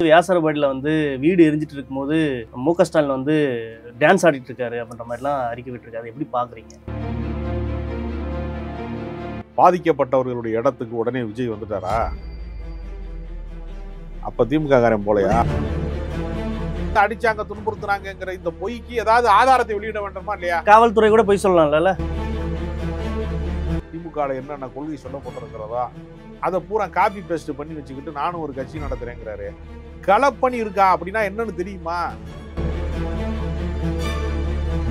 வியாசர்பாடியில் வந்து வீடு எரிஞ்சிட்டு இருக்கும்போது மு.க. ஸ்டாலின் வந்து டான்ஸ் ஆடிட்டு இருக்காரு அப்படின்ற மாதிரிலாம் அறிக்கை விட்டுருக்காரு. எப்படி பாக்குறீங்க? பாதிக்கப்பட்டவர்களுடைய இடத்துக்கு உடனே விஜய் வந்துட்டாரா? அப்ப திமுக காரன் போலையா? அடிச்சாங்க, துன்புறுத்துறாங்கிற இந்த பொய்க்கு ஏதாவது ஆதாரத்தை வெளியிட வேண்டுமா இல்லையா? காவல்துறை கூட போய் சொல்லலாம்ல. திமுக என்னென்ன கொள்கை சொல்லப்பட்டிருக்கிறதா அதை பூரா காப்பி பேஸ்ட் பண்ணி வச்சுக்கிட்டு நானும் ஒரு கட்சி நடத்துறேங்கிறாரு. களப்பணி இருக்கா அப்படின்னா என்னன்னு தெரியுமா?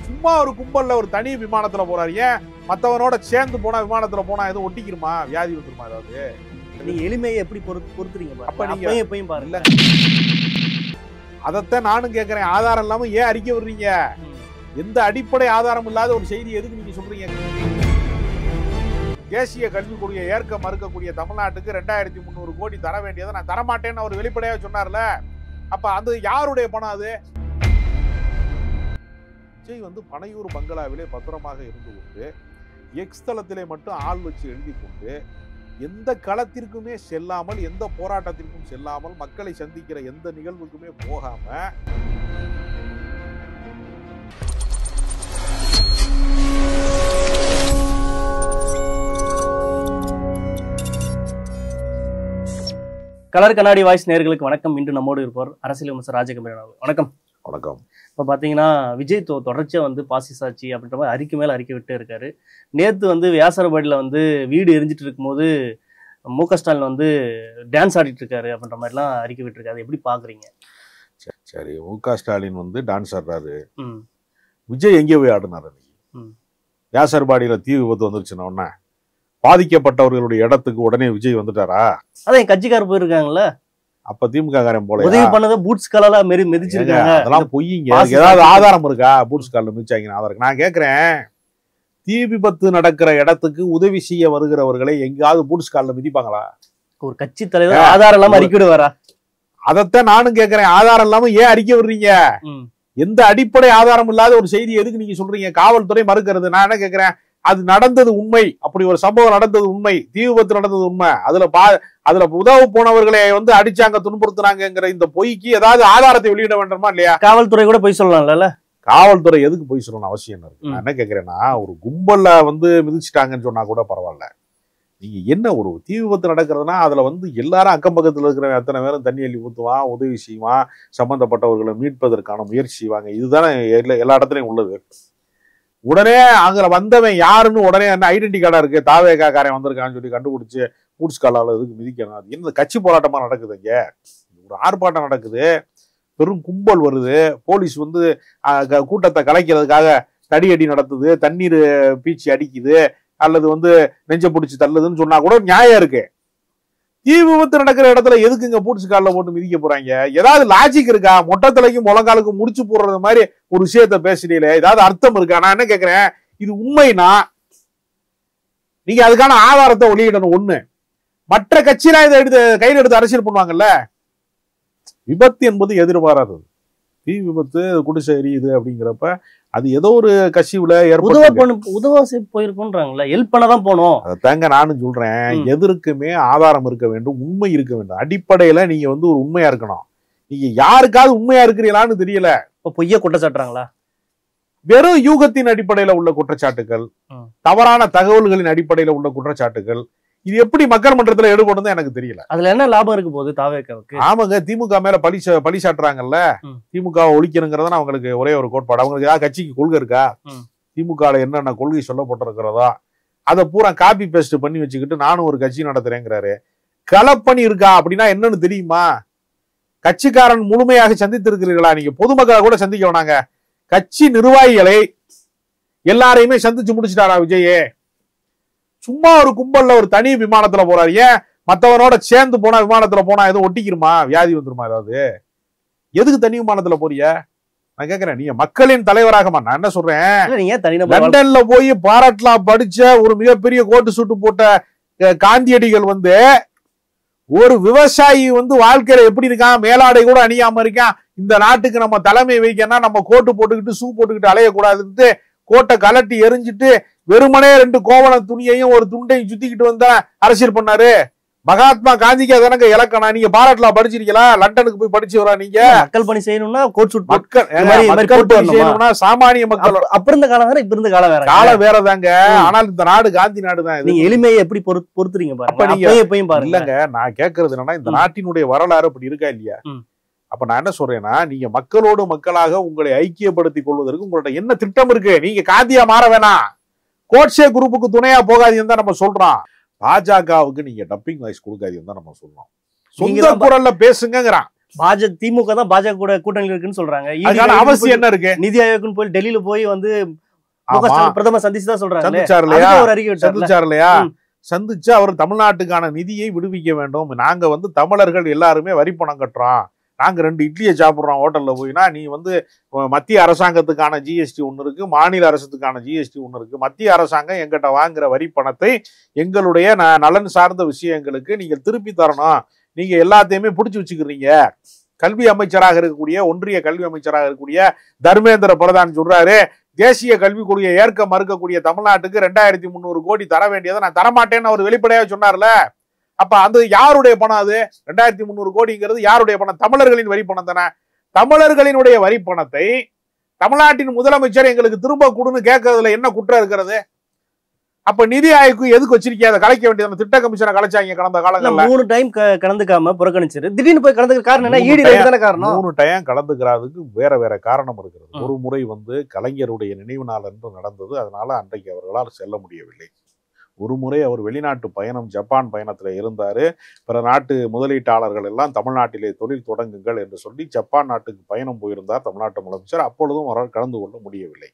சும்மா ஒரு கும்பல்ல ஒரு தனி விமானத்துல போறாரு. ஏன் மத்தவனோட சேர்ந்து போனா விமானத்துல போனா எதுவும் ஒட்டிக்கிறமா, வியாதி வந்துருமா? ஏதாவது நீங்க எளிமையை எப்படி பொறுத்துறீங்க? அப்ப நீங்க எப்பயும் பாருங்க. அதைத்தான் நானும் கேட்கிறேன். ஆதாரம் இல்லாம ஏன் அறிக்கை விடுறீங்க? எந்த அடிப்படை ஆதாரம் இல்லாத ஒரு செய்தி எதுக்கு நீங்க சொல்றீங்க? தேசிய கல்விக் கொள்கையை ஏற்க மறுக்கக்கூடிய தமிழ்நாட்டுக்கு 2300 கோடி தர வேண்டியதை நான் தரமாட்டேன்னு அவர் வெளிப்படையாக சொன்னார்ல. அப்ப அந்த யாருடைய பணம் அது? விஜய் வந்து பனையூர் பங்களாவிலே பத்திரமாக இருந்து கொண்டு எக்ஸ் தளத்திலே மட்டும் ஆள் வச்சு எழுதி கொண்டு எந்த களத்திற்குமே செல்லாமல், எந்த போராட்டத்திற்கும் செல்லாமல், மக்களை சந்திக்கிற எந்த நிகழ்வுக்குமே போகாம கலர் கண்ணாடி வாய்ஸ் நேயர்களுக்கு வணக்கம். இன்று நம்மோடு இருப்பார் அரசியல் விமர்சகர் ராஜகம்பீரன் அவர்கள். வணக்கம். வணக்கம். இப்போ பார்த்தீங்கன்னா விஜய் தொடர்ச்சியாக வந்து பாசிசாட்சி அப்படின்ற மாதிரி அறிக்கை மேலே அறிக்கை விட்டு இருக்காரு. நேற்று வந்து வியாசர்பாடியில் வந்து வீடு எரிஞ்சிட்டு இருக்கும்போது மு.க. ஸ்டாலின் வந்து டான்ஸ் ஆடிட்டு இருக்காரு அப்படின்ற மாதிரிலாம் அறிக்கை விட்டுருக்காரு. எப்படி பார்க்குறீங்க? சரி, மு.க. ஸ்டாலின் வந்து டான்ஸ் ஆடுறாரு. விஜய் எங்கே போய் ஆடினாரு? வியாசர்பாடியில தீ விபத்து வந்துருச்சுன்னா உடனே பாதிக்கப்பட்டவர்களுடைய இடத்துக்கு உடனே விஜய் வந்துட்டாரா? அதான் கட்சிக்காரர் போயிருக்காங்கல்ல. அப்ப திமுக காரன் போல உதவி பண்ணதை பூட்ஸ் காலால மிதிச்சிருக்காங்க. அதெல்லாம் பொய்யுங்க. ஏதாவது ஆதாரம் இருக்கா? பூட்ஸ் காலில் மிதிச்சாங்க ஆதாரம். நான் கேட்கிறேன், தீ விபத்து நடக்கிற இடத்துக்கு உதவி செய்ய வருகிறவர்களை எங்கேயாவது பூட்ஸ் காலில் மிதிப்பாங்களா? ஒரு கட்சி தலைவர் ஆதாரம் இல்லாம அறிக்கை விடுவாரா? அதைத்தான் நானும் கேட்கிறேன். ஆதாரம் இல்லாம ஏன் அறிக்கை விடுறீங்க? எந்த அடிப்படை ஆதாரம் இல்லாத ஒரு செய்தி எதுக்கு நீங்க சொல்றீங்க? காவல்துறை மறுக்கிறது. நான் என்ன கேட்கிறேன், அது நடந்தது உண்மை. அப்படி ஒரு சம்பவம் நடந்தது உண்மை. தீ விபத்து நடந்தது உண்மை. அதுல உதவு போனவர்களை வந்து அடிச்சாங்க, துன்புறுத்துறாங்கிற இந்த பொய்க்கு ஏதாவது ஆதாரத்தை வெளியிட வேண்டுமா இல்லையா? காவல்துறை கூட போய் சொல்லலாம்ல. காவல்துறை எதுக்கு போய் சொல்லணும் அவசியம் இருக்கு? நான் என்ன கேட்கிறேன்னா, ஒரு கும்பல்ல வந்து மிதிச்சுட்டாங்கன்னு சொன்னா கூட பரவாயில்ல. நீங்க என்ன, ஒரு தீ விபத்து நடக்கிறதுனா அதுல வந்து எல்லாரும் அக்கம் பக்கத்துல இருக்கிற அத்தனை பேரும் தண்ணி அள்ளி ஊத்துவான், உதவி செய்வான், சம்பந்தப்பட்டவர்களை மீட்பதற்கான முயற்சி செய்வாங்க. இதுதானே எல்லா இடத்துலயும் உள்ளது. உடனே அங்க வந்தவன் யாருன்னு உடனே என்ன ஐடென்டி கார்டா இருக்கு, தாவேகா காரன் வந்திருக்கான்னு சொல்லி கண்டுபிடிச்சு பூட்ஸ் காலால எதுக்கு மிதிக்கணும்? அது என்ன கட்சி போராட்டமா நடக்குது? இங்க ஒரு ஆர்ப்பாட்டம் நடக்குது, பெரும் கும்பல் வருது, போலீஸ் வந்து கூட்டத்தை கலைக்கிறதுக்காக தடியடி நடத்துது, தண்ணீர் பீச்சி அடிக்குது, அல்லது வந்து நெஞ்ச பிடிச்சி தள்ளுதுன்னு சொன்னா கூட நியாயம் இருக்கு. தீ விபத்து நடக்கிற இடத்துல எதுக்கு இங்க பூட்ஸ் காலில் போட்டு மிதிக்க போறாங்க? ஏதாவது லாஜிக் இருக்கா? மொட்டத்தலைக்கும் முழங்காலுக்கும் முடிச்சு போடுறது மாதிரி ஒரு விஷயத்த பேசுறீங்களே, ஏதாவது அர்த்தம் இருக்கா? நான் என்ன கேட்கிறேன், இது உண்மைனா நீங்க அதுக்கான ஆதாரத்தை வெளியிடணும். ஒண்ணு, மற்ற கட்சியில இதை கையில் எடுத்து அரசியல் பண்ணுவாங்கல்ல. விபத்து என்பது எதிர்பாராதது. தீ விபத்து, குடிசை எரியுது அப்படிங்கிறப்ப அது ஏதோ ஒரு கட்சியில உதவ போயிருக்குன்றாங்கல்ல, ஹெல்ப் பண்ணதான் போனோம். அதை தாங்க நானும் சொல்றேன். எதற்குமே ஆதாரம் இருக்க வேண்டும், உண்மை இருக்க வேண்டும். அடிப்படையில நீங்க வந்து ஒரு உண்மையா இருக்கணும். நீங்க யாருக்காவது உண்மையா இருக்கிறீங்களான்னு தெரியல. இப்ப பொய்ய குற்றச்சாட்டுறாங்களா? வெறும் யூகத்தின் அடிப்படையில உள்ள குற்றச்சாட்டுகள், தவறான தகவல்களின் அடிப்படையில உள்ள குற்றச்சாட்டுகள், இது எப்படி மக்கள் மன்றத்துல ஈடுபடுறது எனக்கு தெரியல. அதுல என்ன லாபம் இருக்கு போகுது தாவேக்காவுக்கு? ஆமாங்க, திமுக மேல பழி சாட்டுறாங்கல்ல. திமுக ஒழிக்கணுங்கிறத அவங்களுக்கு ஒரே ஒரு கோட்பாடு. அவங்களுக்கு ஏதாவது கட்சிக்கு கொள்கை இருக்கா? திமுக என்னென்ன கொள்கை சொல்லப்பட்டிருக்கிறதா அதை பூரா காப்பி பேஸ்ட் பண்ணி வச்சுக்கிட்டு நானும் ஒரு கட்சி நடத்துறேங்கிறாரு. களப்பணி இருக்கா அப்படின்னா என்னன்னு தெரியுமா? கட்சிக்காரன் முழுமையாக சந்தித்து இருக்கிறீர்களா? நீங்க பொதுமக்களை கூட சந்திக்க வேணாங்க, கட்சி நிர்வாகிகளை எல்லாரையுமே சந்திச்சு முடிச்சுட்டாரா விஜயே? சும்மா ஒரு கும்பல்ல ஒரு தனி விமானத்துல போறாரு. ஏன் மத்தவனோட சேர்ந்து போனா விமானத்துல போனா எதுவும் ஒட்டிக்கிறமா, வியாதி வந்துருமா? ஏதாவது எதுக்கு தனி விமானத்துல போறிய? நான் கேட்கிறேன், நீங்க மக்களின் தலைவராகமா? நான் என்ன சொல்றேன், லண்டன்ல போய் பாராட்லா படிச்ச ஒரு மிகப்பெரிய கோட்டு சூட்டு போட்ட காந்தியடிகள் வந்து ஒரு விவசாயி வந்து வாழ்க்கையில எப்படி இருக்கான், மேலாடை கூட அணியாம இருக்கான், இந்த நாட்டுக்கு நம்ம தலைமை வைக்கன்னா நம்ம கோட்டு போட்டுக்கிட்டு ஷூ போட்டுக்கிட்டு அலையக்கூடாதுன்ட்டு கோட்டை கலட்டி எரிஞ்சிட்டு வெறுமனே 2 கோவண துணியையும் ஒரு துண்டையும் சுத்திக்கிட்டு வந்தா அரசியல் பண்ணாரு. மகாத்மா காந்திக்கு அதனங்க இலக்கணம். நீங்க பாராட்டுல படிச்சிருக்கீங்களா? லண்டனுக்கு போய் படிச்சு வரா நீங்க? மக்கள் பணி செய்யணும்னா கோட் சூட் மக்கள் பணி செய்யணும்னா சாமானிய மக்கள். அப்ப இருந்த காலம் வேற, இப்ப இருந்த காலம் வேற. காலம் வேறதாங்க. ஆனால் இந்த நாடு காந்தி நாடு தான். நீங்க எளிமையை எப்படி பொறுத்துறீங்க பாருங்க. நீங்க எப்பயும் பாருங்க. இல்லங்க, நான் கேட்கறது என்னன்னா, இந்த நாட்டினுடைய வரலாறு அப்படி இருக்கா இல்லையா? அப்ப நான் என்ன சொல்றேன்னா, நீங்க மக்களோடு மக்களாக உங்களை ஐக்கியப்படுத்திக் கொள்வதற்கு உங்களோட என்ன திட்டம் இருக்கு? நீங்க காந்தியா மாற வேணாம், கோட்சே குரூப்புக்கு துணையா போகாதீங்கன்னு தான் நம்ம சொல்றோம். பாஜகவுக்கு நீங்க டப்பிங் வாய்ஸ் கொடுக்காதீங்கன்னு தான் நம்ம சொல்றோம். சொந்த குரல்ல பேசுங்கிறான். திமுக தான் பாஜக கூட கூட்டணி இருக்குன்னு சொல்றாங்க. அதுக்கான அவசியம் என்ன இருக்கு? நிதி ஆயோக்னு போய் டெல்லியில போய் வந்து பிரதமர் சந்திச்சு தான் சொல்றாங்க. சந்திச்சார் இல்லையா? சந்திச்சு அவர் தமிழ்நாட்டுக்கான நிதியை விடுவிக்க வேண்டும். நாங்க வந்து தமிழர்கள் எல்லாருமே வரி பணம் கட்டுறோம், நாங்க 2 இட்லியை சாப்பிடுறோம் ஹோட்டல்ல போயினா, நீ வந்து மத்திய அரசாங்கத்துக்கான ஜிஎஸ்டி ஒண்ணு இருக்கு, மாநில அரசுக்கான ஜிஎஸ்டி ஒண்ணு இருக்கு. மத்திய அரசாங்கம் எங்கிட்ட வாங்குற வரி பணத்தை எங்களுடைய நலன் சார்ந்த விஷயங்களுக்கு நீங்க திருப்பி தரணும். நீங்க எல்லாத்தையுமே பிடிச்சி வச்சுக்கிறீங்க. கல்வி அமைச்சராக இருக்கக்கூடிய, ஒன்றிய கல்வி அமைச்சராக இருக்கக்கூடிய தர்மேந்திர பிரதான் சொல்றாரு, தேசிய கல்விக் கொள்கையை ஏற்க மறுக்கக்கூடிய தமிழ்நாட்டுக்கு 2300 கோடி தர வேண்டியதை நான் தரமாட்டேன்னு அவர் வெளிப்படையாக சொன்னார்ல. அப்ப அந்த யாருடைய பணம்? அது 2300 கோடிங்கிறது யாருடைய பணம்? தமிழர்களின் வரி பணம் தானே. தமிழர்களினுடைய வரி பணத்தை தமிழ்நாட்டின் முதலமைச்சர் எங்களுக்கு திரும்ப கொடுன்னு கேட்கறதுல என்ன குற்றம் இருக்கிறது? அப்ப நிதி ஆயோக்கு எதுக்கு வச்சிருக்கீங்க? அதை கலைக்க வேண்டியது. திட்ட கமிஷனை கலைச்சாங்க கடந்த காலங்கள்ல. 3 டைம் கலந்துக்காம புறக்கணிச்சிரு. திடீர்னு போய் கலந்துக்க காரணம் என்ன? ஈடி தானே காரணம். 3 டைம் கலந்துக்கிறதுக்கு வேற காரணம் இருக்கிறது. ஒரு முறை வந்து கலைஞருடைய நினைவு நாள் என்று நடந்தது, அதனால அன்றைக்கு அவர்களால் செல்ல முடியவில்லை. ஒரு முறை அவர் வெளிநாட்டு பயணம், ஜப்பான் பயணத்துல இருந்தாரு. பிற நாட்டு முதலீட்டாளர்கள் எல்லாம் தமிழ்நாட்டிலே தொழில் தொடங்குங்கள் என்று சொல்லி ஜப்பான் நாட்டுக்கு பயணம் போயிருந்தார் தமிழ்நாட்டு முதலமைச்சர். அப்பொழுதும் அவரால் கலந்து கொள்ள முடியவில்லை.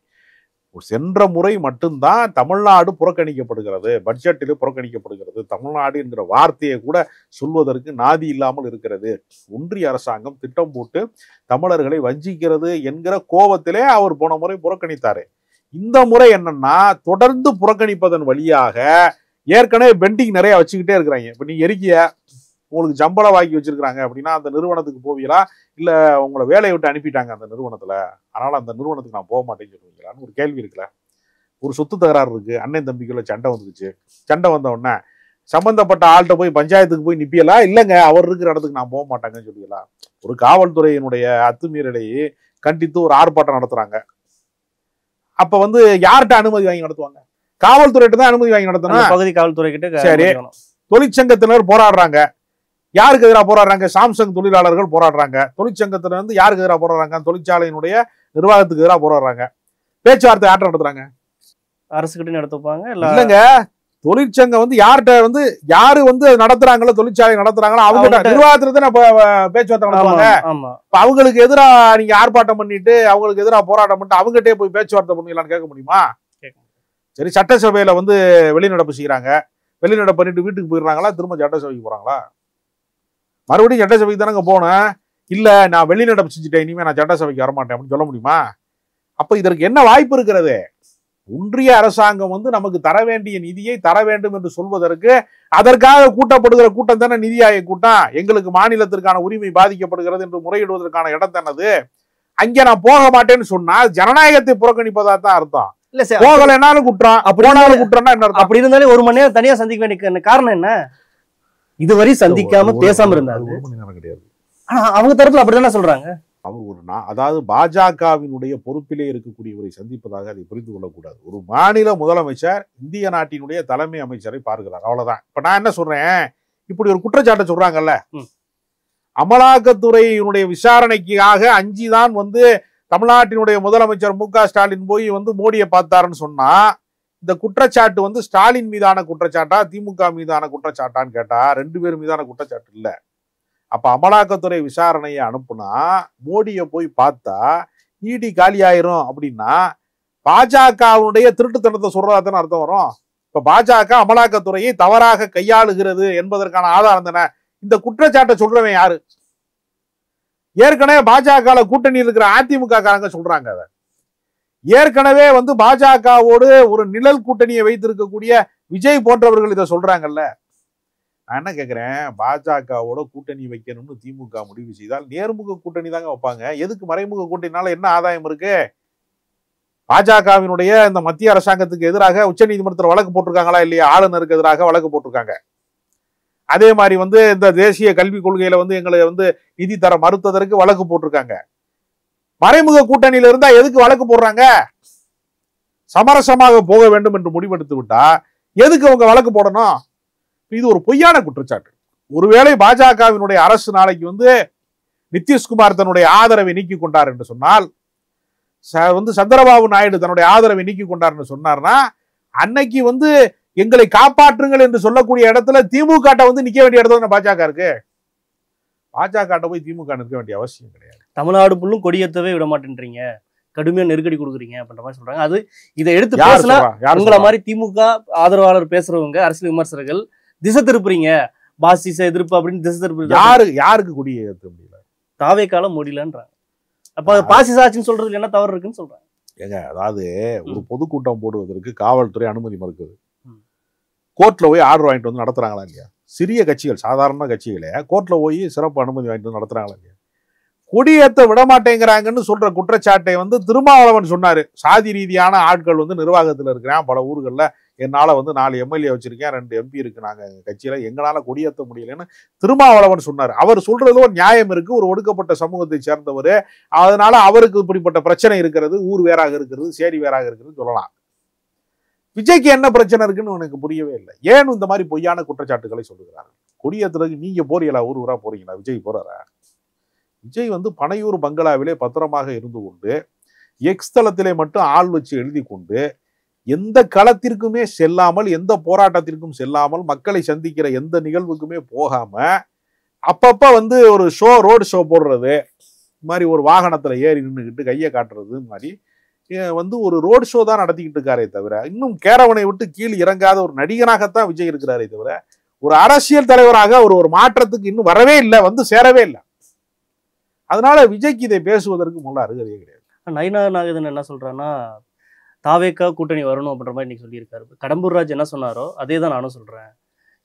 சென்ற முறை மட்டும்தான் தமிழ்நாடு புறக்கணிக்கப்படுகிறது, பட்ஜெட்டிலே புறக்கணிக்கப்படுகிறது. தமிழ்நாடு என்கிற வார்த்தையை கூட சொல்வதற்கு நாதி இல்லாமல் இருக்கிறது. ஒன்றிய அரசாங்கம் திட்டம் போட்டு தமிழர்களை வஞ்சிக்கிறது என்கிற கோபத்திலே அவர் போன முறை புறக்கணித்தாரு. இந்த முறை என்னன்னா, தொடர்ந்து புறக்கணிப்பதன் வழியாக ஏற்கனவே பெண்டிங் நிறைய வச்சுக்கிட்டே இருக்கிறாங்க. இப்ப நீங்க எரிக்கிய உங்களுக்கு சம்பளம் வாங்கி வச்சிருக்காங்க அப்படின்னா அந்த நிறுவனத்துக்கு போவீங்களா, இல்ல உங்களை வேலையை விட்டு அனுப்பிட்டாங்க அந்த நிறுவனத்துல, அதனால அந்த நிறுவனத்துக்கு நான் போக மாட்டேன்னு சொல்லுவீங்களான்னு ஒரு கேள்வி இருக்குல்ல. ஒரு சொத்து தகராறு இருக்கு, அண்ணன் தம்பிக்குள்ள சண்டை வந்துருச்சு. சண்டை வந்த உடனே சம்பந்தப்பட்ட ஆள்கிட்ட போய் பஞ்சாயத்துக்கு போய் நிப்பியலா, இல்லைங்க அவர் இருக்கிற இடத்துக்கு நான் போக மாட்டேங்கன்னு சொல்லுவீங்களா? ஒரு காவல்துறையினுடைய அத்துமீறலையே கண்டித்து ஒரு ஆர்ப்பாட்டம் நடத்துறாங்க. அப்ப வந்து யார்கிட்ட அனுமதி வாங்கி நடத்துவாங்க? காவல்துறையிட்ட தான் அனுமதி வாங்கி நடத்தணும். பகுதி காவல்துறை கிட்ட. சரி, தொழிற்சங்கத்தினர் போராடுறாங்க. யாருக்கு எதிராக போராடுறாங்க? சாம்சங் தொழிலாளர்கள் போராடுறாங்க. தொழிற்சங்கத்தினர் வந்து யாருக்கு எதிராக போராடுறாங்க? தொழிற்சாலையினுடைய நிர்வாகத்துக்கு எதிராக போராடுறாங்க. பேச்சுவார்த்தை யார்கிட்ட நடத்துறாங்க? அரசுகிட்ட நடத்துவாங்க. இல்லங்க, தொழிற்சங்கம் வந்து யார்கிட்ட வந்து யாரு வந்து நடத்துறாங்களோ, தொழிற்சாலை நடத்துறாங்களோ அவங்க நிர்வாகத்துல தான் பேச்சுவார்த்தை நடத்துவாங்க. இப்ப அவங்களுக்கு எதிராக நீங்க ஆர்ப்பாட்டம் பண்ணிட்டு, அவங்களுக்கு எதிராக போராட்டம் பண்ணிட்டு அவங்ககிட்டே போய் பேச்சுவார்த்தை பண்ணீங்களான்னு கேட்க முடியுமா? சரி, சட்டசபையில வந்து வெளிநடப்பு செய்யறாங்க, வெளிநடப்பு பண்ணிட்டு வீட்டுக்கு போயிடுறாங்களா? திரும்ப சட்டசபைக்கு போறாங்களா? மறுபடியும் சட்டசபைக்கு தானங்க போனேன். இல்ல நான் வெளிநடப்பு செஞ்சுட்டேன், இனிமே நான் சட்டசபைக்கு வரமாட்டேன் அப்படின்னு சொல்ல முடியுமா? அப்ப இதற்கு என்ன வாய்ப்பு இருக்கிறது? ஒன்றிய அரசாங்கம் வந்து நமக்கு தர வேண்டிய நிதியை தர வேண்டும் என்று சொல்வதற்கு அதற்காக கூட்டப்படுகிற கூட்டம் தானே நிதி ஆயோக் கூட்டம். எங்களுக்கு மாநிலத்திற்கான உரிமை பாதிக்கப்படுகிறது என்று முறையிடுவதற்கான இடம் தானது. அங்கே நான் போக மாட்டேன்னு சொன்னா ஜனநாயகத்தை புறக்கணிப்பதா தான் அர்த்தம். போகலைனாலும் குற்றம், போனாலும் குற்றம்னா என்ன அர்த்தம்? அப்படி இருந்தாலே 1 மணி நேரம் தனியா சந்திக்க வேண்டிய காரணம் என்ன? இதுவரை சந்திக்காம பேசாம இருந்தாங்க. கிடையாது. ஆனா அவங்க தரப்புல அப்படிதானே சொல்றாங்க. அவர் அதாவது பாஜகவினுடைய பொறுப்பிலே இருக்கக்கூடியவரை சந்திப்பதாக அதை புரிந்து கொள்ளக்கூடாது. ஒரு மாநில முதலமைச்சர் இந்திய நாட்டினுடைய தலைமை அமைச்சரை பார்க்கிறார், அவ்வளவுதான். இப்ப நான் என்ன சொல்றேன், இப்படி ஒரு குற்றச்சாட்டை சொல்றாங்கல்ல, அமலாக்கத்துறையினுடைய விசாரணைக்காக அஞ்சிதான் வந்து தமிழ்நாட்டினுடைய முதலமைச்சர் மு க ஸ்டாலின் போய் வந்து மோடியை பார்த்தாருன்னு சொன்னா, இந்த குற்றச்சாட்டு வந்து ஸ்டாலின் மீதான குற்றச்சாட்டா திமுக மீதான குற்றச்சாட்டான்னு கேட்டா 2 பேர் மீதான குற்றச்சாட்டு இல்ல. அப்ப அமலாக்கத்துறை விசாரணையை அனுப்புனா மோடியை போய் பார்த்தா ஈடி காலி ஆயிரும் அப்படின்னா பாஜகவுடைய திருட்டுத்தனத்தை சொல்றதாதானே அர்த்தம் வரும். இப்ப பாஜக அமலாக்கத்துறையை தவறாக கையாளுகிறது என்பதற்கான ஆதாரம் தானே. இந்த குற்றச்சாட்டை சொல்றவன் யாரு? ஏற்கனவே பாஜக கூட்டணி இருக்கிற அதிமுக காரங்க சொல்றாங்க. அதை ஏற்கனவே வந்து பாஜகவோடு ஒரு நிழல் கூட்டணியை வைத்திருக்கக்கூடிய விஜய் போன்றவர்கள் இதை சொல்றாங்கல்ல. நான் என்ன கேட்கிறேன், பாஜகவோட கூட்டணி வைக்கணும்னு திமுக முடிவு செய்தால் நேர்முக கூட்டணி தாங்க வைப்பாங்க. எதுக்கு மறைமுக கூட்டணினால என்ன ஆதாயம் இருக்கு? பாஜகவினுடைய இந்த மத்திய அரசாங்கத்துக்கு எதிராக உச்ச நீதிமன்றத்தில் வழக்கு போட்டிருக்காங்களா இல்லையா? ஆளுநருக்கு எதிராக வழக்கு போட்டிருக்காங்க. அதே மாதிரி வந்து இந்த தேசிய கல்விக் கொள்கையில வந்து எங்களை வந்து நிதி தர மறுத்ததற்கு வழக்கு போட்டிருக்காங்க. மறைமுக கூட்டணியில இருந்தா எதுக்கு வழக்கு போடுறாங்க? சமரசமாக போக வேண்டும் என்று முடிவெடுத்து விட்டா எதுக்கு அவங்க வழக்கு போடணும்? இது ஒரு பொய்யான குற்றச்சாட்டு. ஒருவேளை பாஜகவினுடைய அரசு நாளைக்கு வந்து நிதிஷ்குமார் தன்னுடைய ஆதரவை நீக்கி கொண்டார் என்று சொன்னால், வந்து சந்திரபாபு நாயுடு தன்னுடைய ஆதரவை நீக்கி கொண்டார் என்று சொன்னார்னா, அன்னைக்கு வந்து எங்களை காப்பாற்றுங்கள் என்று சொல்லக்கூடிய இடத்துல திமுக வந்து நிக்க வேண்டிய இடத்துல பாஜக இருக்கு. பாஜக போய் திமுக நிற்க வேண்டிய அவசியம் கிடையாது. தமிழ்நாடு புள்ளும் கொடியேற்றவே விட மாட்டேன்றீங்க, கடுமையா நெருக்கடி கொடுக்குறீங்க அப்படின்ற மாதிரி சொல்றாங்க. அது இதை எடுத்து பேசினா உங்களை மாதிரி திமுக ஆதரவாளர் பேசுறவங்க, அரசியல் விமர்சகர்கள் திசை திருப்புறீங்க, பாசிச எதிர்ப்பு அப்படின்னு திசை திருப்பு. யாருக்கு கொடியை ஏற்ற முடியல? தாவே காலம் முடியலன்றாங்க. அப்ப பாசிச ஆட்சின்னு சொல்றதுல என்ன தவறு இருக்குன்னு சொல்றாங்க. ஏங்க, அதாவது ஒரு பொதுக்கூட்டம் போடுவதற்கு காவல்துறை அனுமதி மறுக்குது. கோர்ட்ல போய் ஆர்டர் வாங்கிட்டு வந்து நடத்துறாங்களா இல்லையா? சிறிய கட்சிகள், சாதாரண கட்சிகளே கோர்ட்ல போய் சிறப்பு அனுமதி வாங்கிட்டு வந்து நடத்துறாங்களா இல்லையா? கொடியேற்ற விடமாட்டேங்கிறாங்கன்னு சொல்ற குற்றச்சாட்டை வந்து திருமாவளவன் சொன்னாரு. சாதி ரீதியான ஆட்கள் வந்து நிர்வாகத்தில் இருக்கிறேன், பல ஊர்களில் என்னால வந்து 4 எம்எல்ஏ வச்சிருக்கேன், 2 எம்பி இருக்கு நாங்க கட்சியில, எங்களால கொடியேற்ற முடியலன்னு திருமாவளவன் சொன்னார். அவர் சொல்றதுல ஒரு நியாயம் இருக்கு. ஒரு ஒடுக்கப்பட்ட சமூகத்தை சேர்ந்தவர், அதனால அவருக்கு இப்படிப்பட்ட பிரச்சனை இருக்கிறது, ஊர் வேறாக இருக்கிறது, சேரி வேறாக இருக்கிறது சொல்லலாம். விஜய்க்கு என்ன பிரச்சனை இருக்குன்னு எனக்கு புரியவே இல்லை. ஏன் இந்த மாதிரி பொய்யான குற்றச்சாட்டுகளை சொல்லுகிறாங்க? கொடியேற்றுறதுக்கு நீங்க போறீங்களா? ஊர் ஊரா போறீங்களா? விஜய் போறாரா? விஜய் வந்து பனையூர் பங்களாவிலே பத்திரமாக இருந்து கொண்டு, எக்ஸ் தளத்திலே மட்டும் ஆள் வச்சு எழுதி கொண்டு, எந்த களத்திற்குமே செல்லாமல், எந்த போராட்டத்திற்கும் செல்லாமல், மக்களை சந்திக்கிற எந்த நிகழ்வுக்குமே போகாம, அப்பப்ப வந்து ஒரு ரோடு ஷோ போடுறது மாதிரி, ஒரு வாகனத்துல ஏறி நின்றுக்கிட்டு கையை காட்டுறது மாதிரி வந்து ஒரு ரோடு ஷோ தான் நடத்திக்கிட்டு இருக்காரே தவிர, இன்னும் கேரவனை விட்டு கீழ் இறங்காத ஒரு நடிகனாகத்தான் விஜய் இருக்கிறாரே தவிர, ஒரு அரசியல் தலைவராக ஒரு மாற்றத்துக்கு இன்னும் வரவே இல்லை, வந்து சேரவே இல்லை. அதனால விஜய்க்கு இதை பேசுவதற்கு முன்ன அருகதையே கிடையாது. நயினா நாகேந்திரன் என்ன சொல்றான்னா, தாவேக்கா கூட்டணி வரணும் அப்படின்ற மாதிரி இன்னைக்கு சொல்லியிருக்காரு. கடம்பூர் ராஜ் என்ன சொன்னாரோ அதே தான் நானும் சொல்றேன்.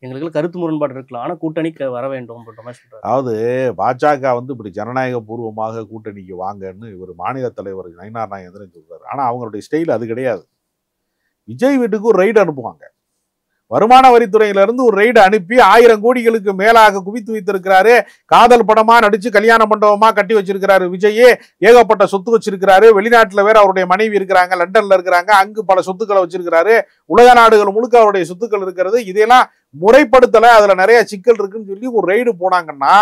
எங்களுக்கு கருத்து முரண்பாடு இருக்கலாம், ஆனா கூட்டணிக்கு வர வேண்டும் அப்படின்ற மாதிரி சொல்றாரு. அதாவது பாஜக வந்து இப்படி ஜனநாயக பூர்வமாக கூட்டணிக்கு வாங்கன்னு இவர் மாநில தலைவர் நயினார் நாகேந்திரன் சொல்றாரு. ஆனா அவங்களுடைய ஸ்டைல் அது கிடையாது. விஜய் வீட்டுக்கு ஒரு ரைடு அனுப்புவாங்க. வருமான வரித்துறையிலிருந்து ஒரு ரைடு அனுப்பி 1000 கோடிகளுக்கு மேலாக குவித்து வைத்திருக்கிறாரு. காதல் படமா நடிச்சு கல்யாண மண்டபமா கட்டி வச்சிருக்கிறாரு விஜயே. ஏகப்பட்ட சொத்து வச்சிருக்கிறாரு. வெளிநாட்டுல வேற அவருடைய மனைவி இருக்கிறாங்க, லண்டன்ல இருக்கிறாங்க, அங்கு பல சொத்துக்களை வச்சிருக்கிறாரு. உலக நாடுகள் முழுக்க அவருடைய சொத்துக்கள் இருக்கிறது. இதெல்லாம் முறைப்படுத்தல, அதுல நிறைய சிக்கல் இருக்குன்னு சொல்லி ஒரு ரைடு போனாங்கன்னா,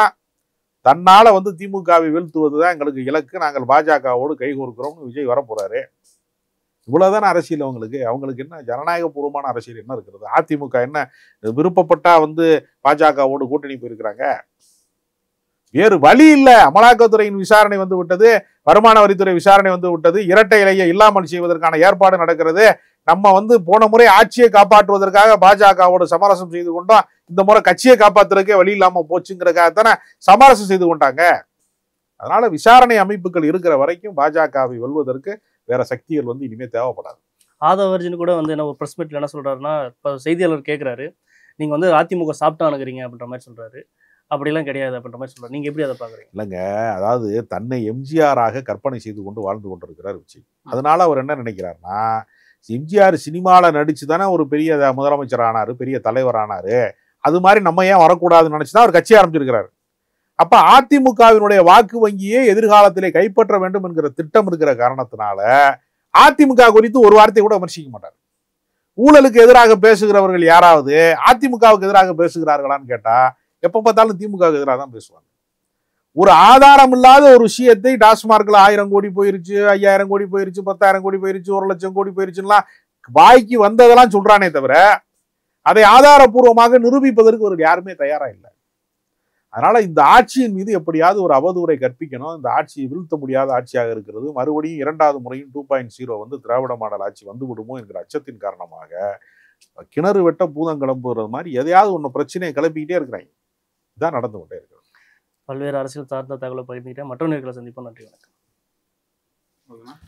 தன்னால வந்து திமுகவை வீழ்த்துவதுதான் எங்களுக்கு இலக்கு, நாங்கள் பாஜகவோடு கைகோர்க்கிறோம்னு விஜய் வரப்போறாரு. இவ்வளவுதான அரசியல் அவங்களுக்கு. அவங்களுக்கு என்ன ஜனநாயக பூர்வமான அரசியல் என்ன இருக்கிறது? அதிமுக என்ன விருப்பப்பட்டா வந்து பாஜகவோடு கூட்டணி போயிருக்கிறாங்க? வேறு வழி இல்லை. அமலாக்கத்துறையின் விசாரணை வந்து விட்டது, வருமான வரித்துறை விசாரணை வந்து விட்டது, இரட்டை இலையை இல்லாமல் செய்வதற்கான ஏற்பாடு நடக்கிறது. நம்ம வந்து போன முறை ஆட்சியை காப்பாற்றுவதற்காக பாஜகவோடு சமரசம் செய்து கொண்டோம், இந்த முறை கட்சியை காப்பாற்றுறதுக்கே வழி இல்லாம போச்சுங்கிறதுக்காகத்தானே சமரசம் செய்து கொண்டாங்க. அதனால விசாரணை அமைப்புகள் இருக்கிற வரைக்கும் பாஜகவை வெல்வதற்கு வேற சக்திகள் வந்து இனிமே தேவைப்படாது. ஆதவர்ஜன் கூட வந்து என்ன ஒரு பிரஸ் மீட்ல என்ன சொல்றாருன்னா, இப்போ செய்தியாளர் கேட்கிறாரு, நீங்க வந்து அதிமுக சாப்பிட்டா அணுகிறீங்க அப்படின்ற மாதிரி சொல்றாரு. அப்படிலாம் கிடையாது அப்படின்ற மாதிரி சொல்றாரு. நீங்க எப்படி அதை பாக்குறீங்க? இல்லைங்க, அதாவது தன்னை எம்ஜிஆராக கற்பனை செய்து கொண்டு வாழ்ந்து கொண்டிருக்கிறார் விஜய். அதனால அவர் என்ன நினைக்கிறாருன்னா, எம்ஜிஆர் சினிமாவில் நடிச்சு தானே ஒரு பெரிய முதலமைச்சர் ஆனாரு, பெரிய தலைவர் ஆனாரு, அது மாதிரி நம்ம ஏன் வரக்கூடாதுன்னு நினைச்சுதான் அவர் கட்சி ஆரம்பிச்சிருக்கிறாரு. அப்ப அதிமுகவினுடைய வாக்கு வங்கியை எதிர்காலத்திலே கைப்பற்ற வேண்டும் என்கிற திட்டம் இருக்கிற காரணத்தினால அதிமுக குறித்து ஒரு வார்த்தை கூட விமர்சிக்க மாட்டார். ஊழலுக்கு எதிராக பேசுகிறவர்கள் யாராவது அதிமுகவுக்கு எதிராக பேசுகிறார்களான்னு கேட்டா, எப்ப பார்த்தாலும் திமுகவுக்கு எதிராக தான் பேசுவாங்க. ஒரு ஆதாரம் இல்லாத ஒரு விஷயத்தை டாஸ்மார்க்ல 1000 கோடி போயிருச்சு, 5000 கோடி போயிருச்சு, 10,000 கோடி போயிருச்சு, 1 லட்சம் கோடி போயிருச்சுன்னா வாய்க்கு வந்ததெல்லாம் சொல்றானே தவிர, அதை ஆதாரபூர்வமாக நிரூபிப்பதற்கு ஒரு யாருமே தயாரா இல்லை. அதனால இந்த ஆட்சியின் மீது எப்படியாவது ஒரு அவதூறை கற்பிக்கணும். இந்த ஆட்சியை வீழ்த்த முடியாத ஆட்சியாக இருக்கிறது. மறுபடியும் 2வது முறையும் 2.0 வந்து திராவிட மாடல் ஆட்சி வந்து விடுமோ என்கிற அச்சத்தின் காரணமாக கிணறு வெட்ட பூதம் கிளம்புறது மாதிரி எதையாவது ஒன்று பிரச்சனையை கிளப்பிக்கிட்டே இருக்கிறாங்க. இதான் நடந்து கொண்டே இருக்கிறது. பல்வேறு அரசியல் சார்ந்த தகவலை பகிர்ந்துக்கிட்டேன். மற்றொரு நேர்களை சந்திப்போம். நன்றி, வணக்கம்.